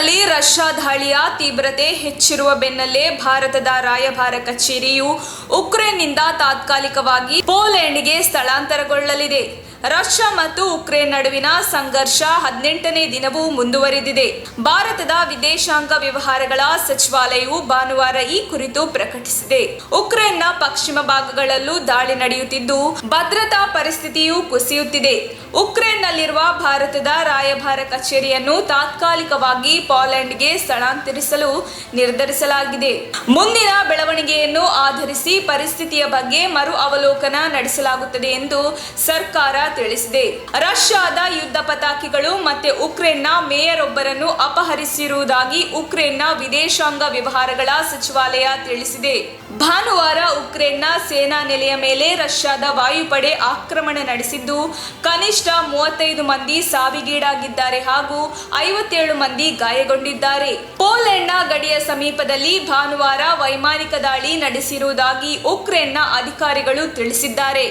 ಉಕ್ರೇನ್ನಲ್ಲಿ Russia ದಾಳಿಯ ತೀವ್ರತೆ ಹೆಚ್ಚಿರುವ ಬೆನ್ನಲ್ಲೇ ಭಾರತದ ರಾಯಭಾರ ಕಚೇರಿಯು ಉಕ್ರೇನ್ನಿಂದ ತಾತ್ಕಾಲಿಕವಾಗಿ ಪೋಲೆಂಡ್ಗೆ ಸ್ಥಳಾಂತರಗೊಳ್ಳಲಿದೆ. ರಷ್ಯಾ ಮತ್ತು ಉಕ್ರೇನ್ ನಡುವಿನ ಸಂಘರ್ಷ 18ನೇ ದಿನವೂ ಮುಂದುವರಿದಿದೆ. ಭಾರತದ ವಿದೇಶಾಂಗ ವ್ಯವಹಾರಗಳ ಸಚಿವಾಲಯವು ಭಾನುವಾರ ಈ ಕುರಿತು ಪ್ರಕಟಿಸಿದೆ. ಉಕ್ರೇನ್ನ ಪಶ್ಚಿಮ ಭಾಗಗಳಲ್ಲೂ ದಾಳಿ ನಡೆಯುತ್ತಿದ್ದು ಭದ್ರತಾ ಪರಿಸ್ಥಿತಿಯು ಕುಸಿಯುತ್ತಿದೆ. ಉಕ್ರೇನ್ನಲ್ಲಿರುವ ಭಾರತದ ರಾಯಭಾರ ಕಚೇರಿಯನ್ನು ತಾತ್ಕಾಲಿಕವಾಗಿ ಪೋಲೆಂಡ್ಗೆ ಸ್ಥಳಾಂತರಿಸಲು ನಿರ್ಧರಿಸಲಾಗಿದೆ. ಮುಂದಿನ ಬೆಳವಣಿಗೆಯನ್ನು ಆಧರಿಸಿ ಪರಿಸ್ಥಿತಿಯ ಬಗ್ಗೆ ಮರು ಅವಲೋಕನ ನಡೆಸಲಾಗುತ್ತದೆ ಎಂದು ಸರ್ಕಾರ ತಿಳಿಸಿದೆ. ರಷ್ಯಾದ ಯುದ್ಧ ಪತಾಕಿಗಳು ಮತ್ತೆ ಉಕ್ರೇನ್ನ ಮೇಯರ್ ಒಬ್ಬರನ್ನು ಅಪಹರಿಸಿರುವುದಾಗಿ ಉಕ್ರೇನ್ನ ವಿದೇಶಾಂಗ ವ್ಯವಹಾರಗಳ ಸಚಿವಾಲಯ ತಿಳಿಸಿದೆ. ಭಾನುವಾರ ಉಕ್ರೇನ್ನ ಸೇನಾ ನೆಲೆಯ ಮೇಲೆ ರಷ್ಯಾದ ವಾಯುಪಡೆ ಆಕ್ರಮಣ ನಡೆಸಿದ್ದು ಕನಿಷ್ಠ 35 ಮಂದಿ ಸಾವಿಗೀಡಾಗಿದ್ದಾರೆ ಹಾಗೂ 57 ಮಂದಿ ಗಾಯಗೊಂಡಿದ್ದಾರೆ. ಪೋಲೆಂಡ್ನ ಗಡಿಯ ಸಮೀಪದಲ್ಲಿ ಭಾನುವಾರ ವೈಮಾನಿಕ ದಾಳಿ ನಡೆಸಿರುವುದಾಗಿ ಉಕ್ರೇನ್ನ ಅಧಿಕಾರಿಗಳು ತಿಳಿಸಿದ್ದಾರೆ.